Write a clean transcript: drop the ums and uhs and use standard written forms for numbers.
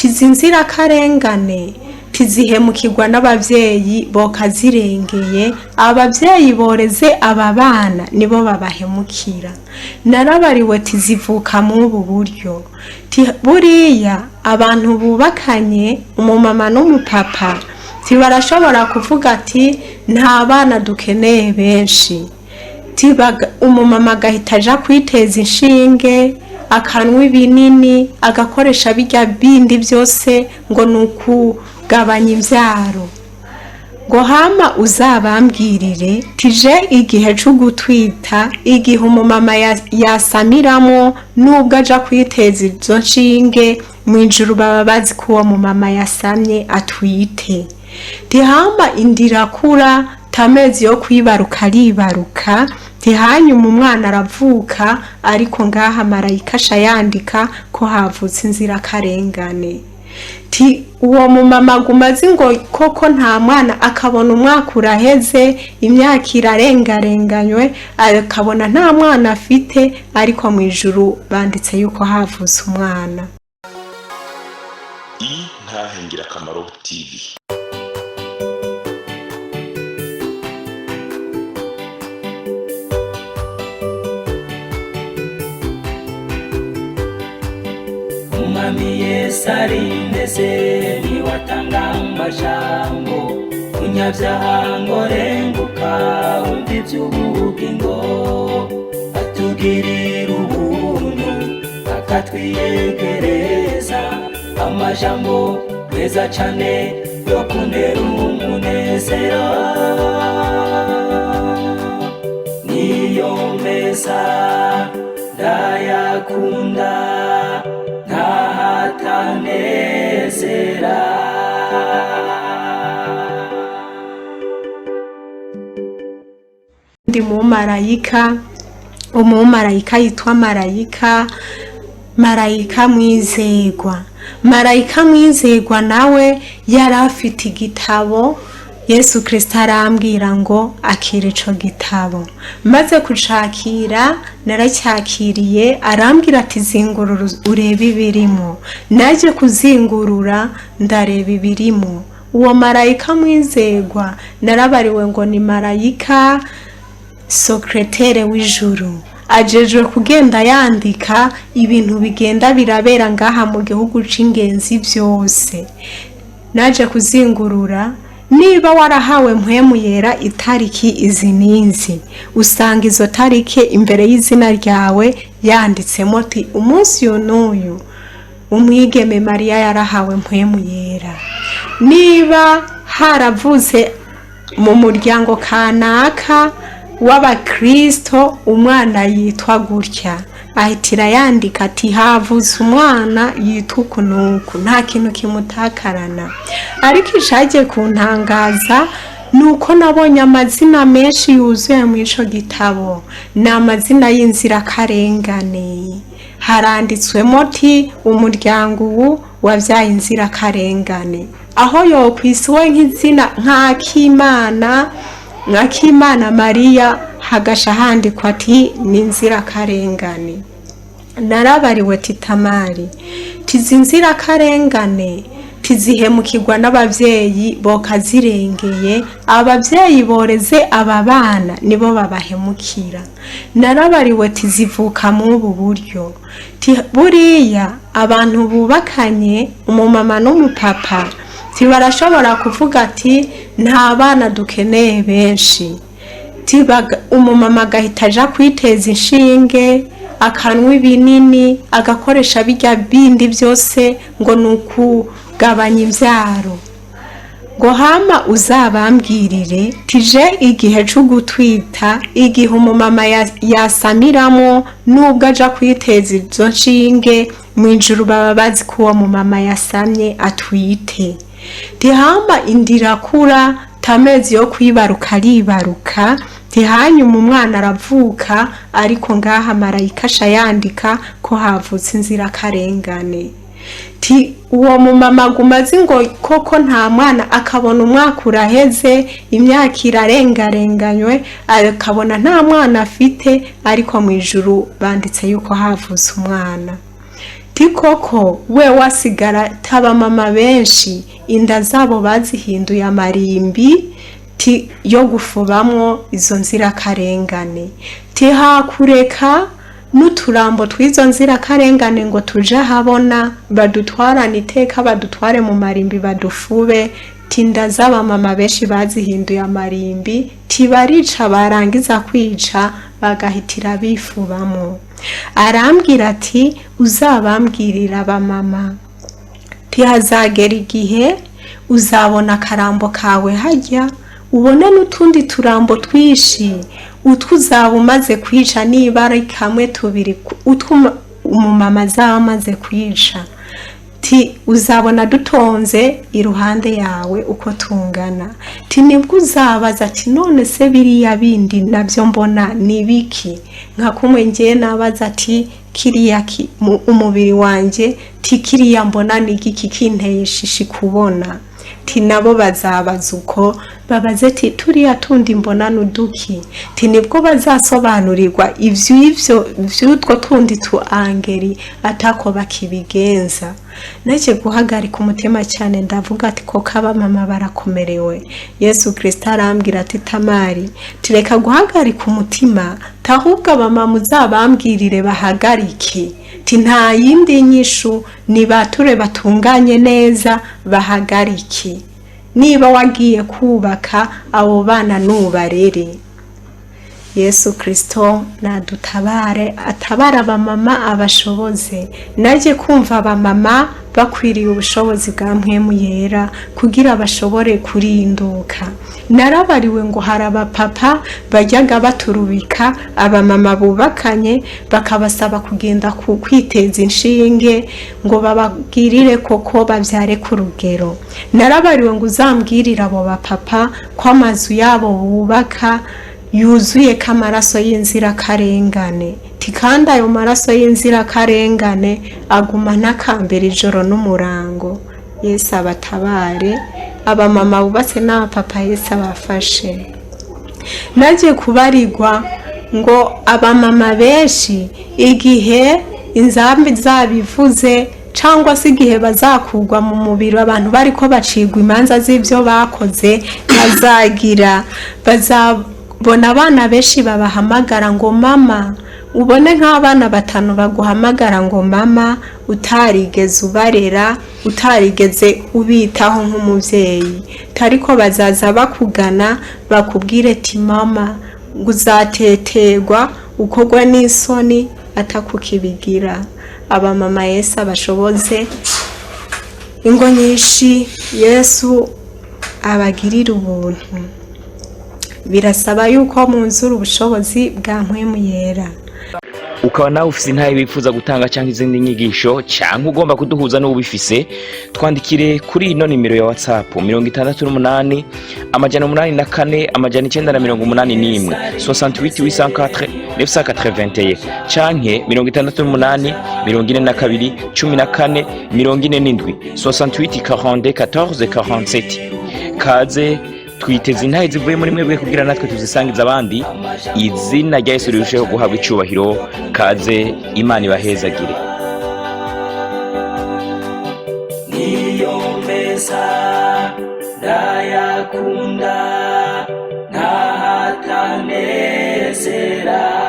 tizinzirakarengane tizihemukirwa n'abavyeyi bokazirengeye, abavyeyi boreze aba bana nibo babahemukira. Narabariwe tizivuka mubu buryo, buriya abantu bubakanye umumama n'umupapa tibarashobora kuvuga ati nta bana dukeneye benshi, umumama agahita aja kwiteza inshinge, akanwa ibinini, agakoresha birya bindi byose ngo nukugabanya imvyaro. Ngo hama uzabambwirire tije igihe cyo gutwita, igihe umumama yasamiramo nubwo aja kwiteza izo nshinge, mwijuru baba bazi ko uwo mumama yasamye atwite. Tihamba indirakura, tamezi yo kwibaruka aribaruka, tihanyuma umwana aravuka, ariko ngaha marayika ashayandika ko havutse inzirakarengane. Uwo mumama gumazi ngo koko nta mwana, akabona umwaka uraheze, imyaka irarengarenganywe, akabona nta mwana afite, ariko mwijuru banditse yuko havutse umwana. Ntahengirakamaro TV. Umwami Yesu arindeze niwatanga amajambo, umunyabyaha ngo renguka umva iby'ubugingo, atugirira ubuntu akatwiyegereza, amajambo meza cane yo kuntera umunezero, niyo meza ndayakunda ntahatanezera. Ndi umumarayika yitwa marayika mwizerwa. Marayika mwizerwa nawe yari afite igitabo, Yesu Kristo arambwira ngo akire ico gitabo. Maze kucakira naracyakiriye, arambwira ati zingurura urebe ibirimo. Naje kuzingurura ndareba ibirimo. Uwo marayika mwizerwa narabariwe ngo ni marayika secrétaire w'ijuru, ajejwe kugenda yandika ibintu bigenda birabera ngaha mu gihugu c'ingenzi byose. Naje kuzingurura, niba warahawe mpwemu yera itariki izi ninzi, usanga izo tariki imbere y'izina ryawe yanditsemo ati umunsi n'uyu umwigeme Mariya yarahawe mpwemu yera. Niba haravuze mu muryango kanaka w'abakristo umwana yitwa gutya, ahitira yandika ati havuze umwana yitwa kunuku, nta kintu kimutakarana. Ariko ishaje kuntangaza nuko nabonye amazina menshi yuzuye mu ico gitabo, ni amazina y'inzirakarengane. Haranditswemo ati umuryango uwu wavyaye inzirakarengane, aho yokwisiwe nk'izina nk'Akimana Mariya, hagasha handikwa ati ni inzirakarengane. Narabariwe titamari tizinzirakarengane tizihemukirwa n'abavyeyi bokazirengeye, abavyeyi boreze aba bana nibo babahemukira. Narabariwe tizivuka mubu buryo, buriya abantu bubakanye umumama n'umupapa tibarashobora kuvuga ati nta bana dukeneye benshi, umumama agahita aja kwiteza inshinge, akanwa ibinini, agakoresha birya bindi byose ngo nukugabanya imvyaro. Ngo hama uzabambwirire tije igihe cyo gutwita, igihe umumama yasamiramo nubwo aja kwiteza izo nshinge, mwijuru baba bazi ko uwo mumama yasamye atwite. Tihamba indirakura, tamezi yo kwibaruka aribaruka, tihanyuma umwana aravuka, ariko ngaha marayika ashayandika ko havutse inzirakarengane. Uwo mumama gumazi ngo koko nta mwana, akabona umwaka uraheze, imyaka irarengarenganywe, akabona nta mwana afite, ariko mwijuru banditse yuko havutse umwana. ti koko we wasigara taba mama benshi inda zabo bazihinduye amarimbi ti yo gufubamwo izo nzirakarengane, ti hakureka n'uturambo twizo nzirakarengane ngo tuje habona badutwarana iteka badutware mu marimbi badufube, tinda z'aba mama benshi bazihinduye amarimbi tibarica barangiza kwica bagahitira bifubamo. Arambwira ati uzabambwirira abamama tihazagera igihe uzabona akarambo kawe hajya ubone n'utundi turambo twishi utwuzaba umaze kwica nibara kamwe tubiri umumama azaba amaze kwica ti uzabona dutonze iruhande yawe uko tungana, ti nibwo uzabaza ati none se biriya bindi nabyo mbona nibiki, nka kumwe ngiye nabaza ati kiriya umubiri wanje ti kiriya mbona nigiki kinteye ishishi kubona, ti nabo bazabaza uko babaze ti turiya tundi mbona nuduki, ti nibwo bazasobanurirwa ivy'utwo tundi tu angeri atako bakibigenza. Nake guhagarika umutima cyane ndavuga ati ko kaba mama barakomerewe. Yesu Kristo arambwira ati Tamari tireka guhagarika umutima tahubwo abamama uzabambwirire bahagarike, ti nta yindi nyishu ni bature batunganye neza bahagarike, niba wagiye kubaka abo bana nubarere. Yesu Kristo nadutabare atabara abamama abashoboze, naje kumva abamama bakwiriye ubushobozi bwa mpwemu yera kugira bashobore kurinduka. Narabariwe ngo haraba papa bajyaga baturubika abamama bubakanye bakabasaba kugenda kwiteza inshinge ngo bababwirire koko bavyare ku rugero. Narabariwe ngo uzambwirira abo bapapa ko amazu yabo bubaka yuzuye kamaraso y'inzirakarengane, tikanda ayo maraso y'inzirakarengane aguma nakambera ijoro n'umurango. Yesu abatabare abamama bubatse n'abapapa Yesu abafashe. Naje kubarirwa ngo abamama benshi igihe inzambi zabivuze cyangwa se igihe bazakugwa mu mubiri abantu bariko bacigwa imanza z'ivyo bakoze bazagira bona abana benshi babahamagara ngo mama, ubone nk'abana 5 baguhamagara ngo mama utarigeze ubarera utarigeze ubitaho nk'umuvyeyi, tariko bazaza bakugana bakubwire ti mama nguzateterwa ukogwa n'isoni atakukibigira. Aba mama Yesu abashoboze ingo nyinshi Yesu abagirira ubuntu, birasaba yuko munzura ubushobozi bwa mpwemu yera. Ukaba nawe ufise intaye bifuza gutanga cyangwa izindi nyigisho cyangwa ugomba kuduhuza n'ubifise, twandikire kuri ino nimero ya WhatsApp 68 amajana 84 amajana 981 68 804 981 canke 68 42 14 47 68 42 14 47. Kaze twiteze intaye zivuye muri mwebwe kugira natwe tuzisangiza abandi, izina rya Yesu rirusheho guhabwa icubahiro. Kaze Imana ibahezagire. Niyo meza ndayakunda ntahatanezera.